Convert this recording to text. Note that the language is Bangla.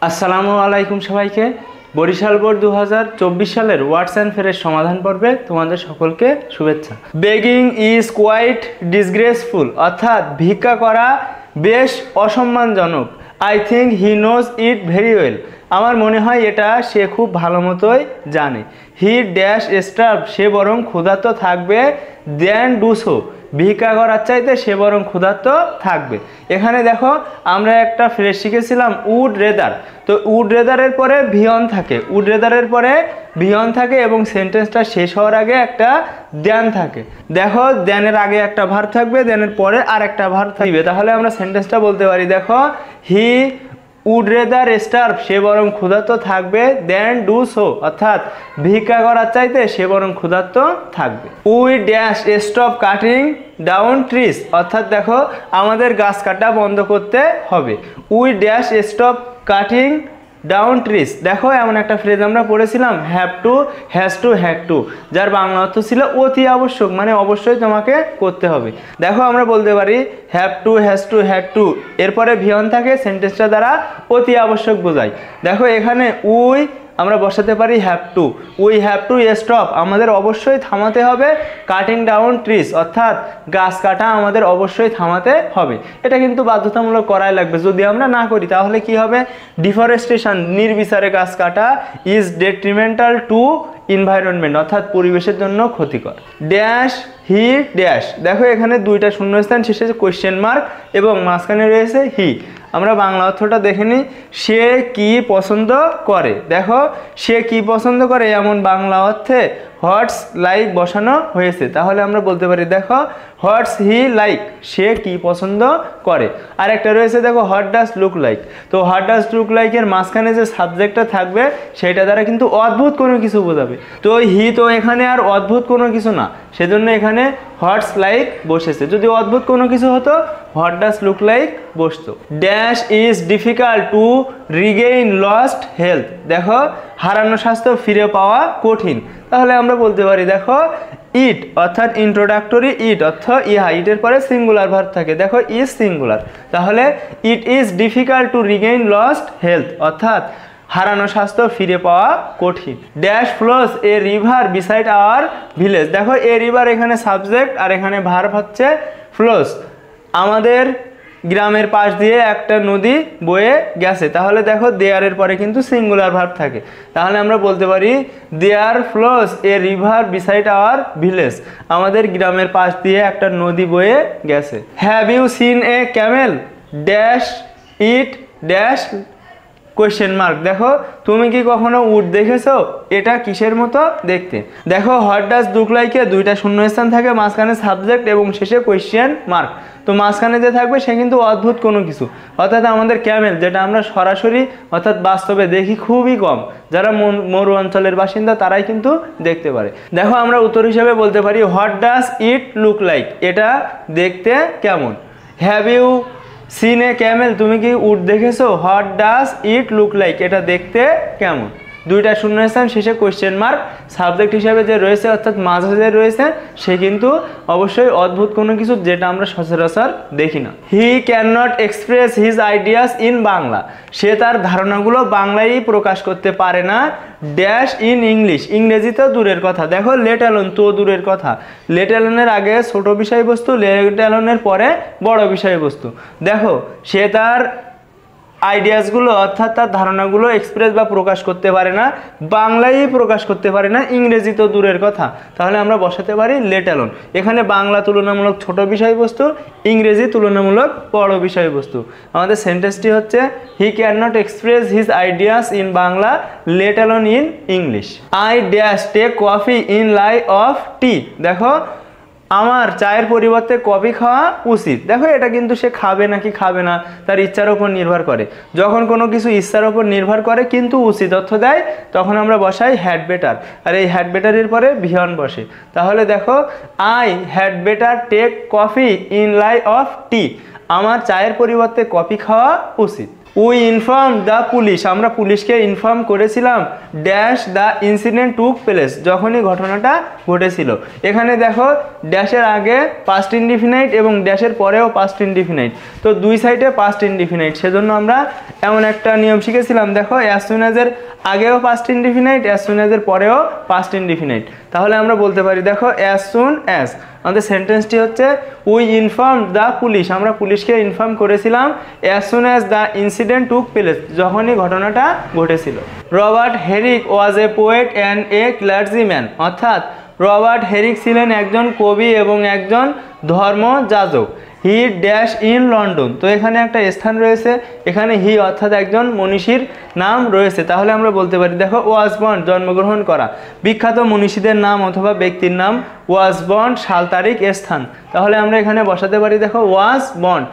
আসসালামু আলাইকুম সবাইকে। বরিশাল বোর্ড 2024 সালের ওয়ার্ডস অ্যান্ড ফ্রেজ সমাধান পর্বে তোমাদের সকলকে শুভেচ্ছা। বেগিং ইজ কোয়াইট ডিসগ্রেসফুল, অর্থাৎ ভিক্ষা করা বেশ অসম্মানজনক। I think he knows it very well, আমার মনে হয় এটা সে খুব ভালো মতোই জানে। হি ড্যাশ স্টার্ভ, সে বরং ক্ষুধার্ত থাকবে। দেন ডু সো, ভিক্ষা করার চাইতে সে বরং ক্ষুধার্ত থাকবে। এখানে দেখো আমরা একটা ফ্রেজ শিখেছিলাম উড রেদার। তো উড রেদারের পরে ভিয়ন থাকে, উড রেদারের পরে ভিয়ন থাকে এবং সেন্টেন্সটা শেষ হওয়ার আগে একটা দেন থাকে। দেখো দেনের আগে একটা ভার্ব থাকবে, দেনের পরে আর একটা ভার্ব থাকবে, তাহলে আমরা সেন্টেন্সটা বলতে পারি। দেখো হি উড রেদার স্টার্ভ, সে বরং ক্ষুধার্ত থাকবে। দেন ডু সো, অর্থাৎ ভিক্ষা করার চাইতে সে বরং ক্ষুধার্ত থাকবে। We dash stop cutting down trees, অর্থাৎ দেখো আমাদের গাছ কাটা বন্ধ করতে হবে। We dash stop cutting down trees, দেখো এমন একটা ফ্রেজ আমরা পড়েছিলাম have to, has to, had to, যার বাংলা অর্থ ছিল অতি আবশ্যক, মানে অবশ্যই তোমাকে করতে হবে। দেখো আমরা বলতে পারি have to, has to, had to, এরপরে ভিয়ন থাকে, সেন্টেন্সটা দ্বারা অতি আবশ্যক বোঝায়। দেখো এখানে উই আমরা বসাতে পারি have to, we have to stop, আমাদের অবশ্যই থামাতে হবে। কাটিং ডাউন ট্রিজ, অর্থাৎ গাছ কাটা আমাদের অবশ্যই থামাতে হবে। এটা কিন্তু বাধ্যতামূলক করাই লাগবে, যদি আমরা না করি তাহলে কি হবে? ডিফরেস্টেশন, নির্বিচারে গাছ কাটা, ইজ ডেট্রিমেন্টাল টু এনভায়রনমেন্ট, অর্থাৎ পরিবেশের জন্য ক্ষতিকর। ড্যাশ হি ড্যাশ, দেখো এখানে দুইটা শূন্যস্থান, শেষে কোয়েশ্চেন মার্ক এবং মাঝখানে রয়েছে হি। আমরা বাংলা অর্থটা দেখে নিই। সে কি পছন্দ করে, দেখো সে কি পছন্দ করে এমন বাংলা অর্থে হোয়াটস লাইক বসানো হয়েছে, তাহলে আমরা বলতে পারি দেখো হোয়াটস হি লাইক, সে কি পছন্দ করে। আর একটা রয়েছে দেখো হোয়াট ডাজ লুক লাইক, তো হোয়াট ডাজ লুক লাইকের মাঝখানে যে সাবজেক্টটা থাকবে সেটা দ্বারা কিন্তু অদ্ভুত কোনো কিছু বোঝাবে। তো হি তো এখানে আর অদ্ভুত কোনো কিছু না, সেজন্য এখানে হোয়াটস লাইক বসেছে। যদি অদ্ভুত কোনো কিছু হতো হোয়াট ডাজ লুক লাইক বসতো। Dash is difficult to Regain lost health, দেখো হারানো স্বাস্থ্য ফিরে পাওয়া কঠিন, তাহলে আমরা বলতে পারি দেখো ইট, অর্থাৎ ইন্ট্রোডাক্টরি ইট অর্থ ইহা, ইটের পরে সিঙ্গুলার ভার্ব থাকে, দেখো ইজ সিঙ্গুলার, তাহলে it is difficult to Regain lost health, অর্থাৎ হারানো স্বাস্থ্য ফিরে পাওয়া কঠিন। Dash flows a river beside our village, দেখো এ রিভার এখানে সাবজেক্ট আর এখানে ভার্ব হচ্ছে ফ্লোস, আমাদের গ্রামের পাশ দিয়ে একটা নদী বয়ে গেছে, তাহলে দেখো দেয়ারের পরে কিন্তু সিঙ্গুলার ভার্ব থাকে, তাহলে আমরা বলতে পারি there flows a river beside our village, আমাদের গ্রামের পাশ দিয়ে একটা নদী বয়ে গেছে। Have you seen a camel dash it dash question mark, দেখো তুমি কি কখনো উট দেখেছো, এটা কিসের মতো দেখতে। দেখো হোয়াট ডাজ লুক লাইকে দুইটা শূন্যস্থান থাকে, মাঝখানে সাবজেক্ট এবং শেষে কোয়েশ্চেন মার্ক, তো মাঝখানে যে থাকবে সে কিন্তু অদ্ভুত কোনো কিছু, অর্থাৎ আমাদের ক্যামেল, যেটা আমরা সরাসরি অর্থাৎ বাস্তবে দেখি খুবই কম, যারা মরু অঞ্চলের বাসিন্দা তারাই কিন্তু দেখতে পারে। দেখো আমরা উত্তর হিসেবে বলতে পারি what does it look like, এটা দেখতে কেমন। Have you seen a camel, তুমি কি উট দেখেছো, what does it look like, এটা দেখতে কেমন। দুইটা শূন্যস্থান শেষে কোয়েশ্চেন মার্ক, সাবজেক্ট হিসাবে যে রয়েছে অর্থাৎ মাঝে যে রয়েছে সে কিন্তু অবশ্যই অদ্ভুত কোনো কিছু, যেটা আমরা সচরাচর দেখি না। He can not express his ideas in Bangla, সে তার ধারণাগুলো বাংলায় প্রকাশ করতে পারে না। ড্যাশ ইন ইংলিশ, ইংরেজিতেও দূরের কথা, দেখো লেট অ্যালোন তো দূরের কথা, লেট অ্যালোনের আগে ছোট বিষয়বস্তু, লেট অ্যালোনের পরে বড় বিষয়বস্তু। দেখো সে তার আইডিয়াসগুলো অর্থাৎ তার ধারণাগুলো এক্সপ্রেস বা প্রকাশ করতে পারে না, বাংলায় প্রকাশ করতে পারে না, ইংরেজি তো দূরের কথা, তাহলে আমরা বসাতে পারি লেট অ্যালোন। এখানে বাংলা তুলনামূলক ছোট বিষয়বস্তু, ইংরেজি তুলনামূলক বড় বিষয়বস্তু। আমাদের সেন্টেন্সটি হচ্ছে he can not express his ideas in Bangla, let alone in English. I dash take coffee in lieu of tea, দেখো আমার চায়ের পরিবর্তে কফি খাওয়া উচিত। দেখো এটা কিন্তু সে খাবে নাকি খাবে না তার ইচ্ছার ওপর নির্ভর করে, যখন কোনো কিছু ইচ্ছার ওপর নির্ভর করে কিন্তু উচিত অর্থ দেয় তখন আমরা বসাই হ্যাড বেটার, আর এই হ্যাড বেটারের পরে ভিয়ন বসে, তাহলে দেখো I had better take coffee in lieu of tea, আমার চায়ের পরিবর্তে কফি খাওয়া উচিত। উই ইনফর্ম দ্য পুলিশ, আমরা পুলিশকে ইনফর্ম করেছিলাম dash the incident took place, যখনই ঘটনাটা ঘটেছিল। এখানে দেখো ড্যাশের আগে পাস্ট ইনডিফিনাইট এবং ড্যাশের পরেও পাস্ট ইনডিফিনাইট, তো দুই সাইডে পাস্ট ইনডিফিনাইট, সেজন্য আমরা এমন একটা নিয়ম শিখেছিলাম। দেখো অ্যাজ সুন অ্যাজের আগেও পাস্ট ইনডিফিনাইট, অ্যাজ সুন অ্যাজের পরেও পাস্ট ইনডিফিনাইট। তাহলে আমরা বলতে পারি দেখো অ্যাজ সুন অ্যাজ, আমাদের সেন্টেন্সটি হচ্ছে উই ইনফর্ম দ্য পুলিশ, আমরা পুলিশকে ইনফর্ম করেছিলাম as soon as the incident took place, যখনই ঘটনাটা ঘটেছিল। Robert Herrick was a poet and a clergyman, অর্থাৎ রবার্ট হেরিক ছিলেন একজন কবি এবং একজন ধর্মযাজক। হি ড্যাশ ইন লন্ডন, তো এখানে একটা স্থান রয়েছে, এখানে হি অর্থাৎ একজন মনীষীর নাম রয়েছে। তাহলে আমরা বলতে পারি দেখো ওয়াজ বর্ন, জন্মগ্রহণ করা, বিখ্যাত মনীষীদের নাম অথবা ব্যক্তির নাম, ওয়াজ বর্ন সাল তারিখ স্থান, তাহলে আমরা এখানে বসাতে পারি দেখো ওয়াজ বর্ন।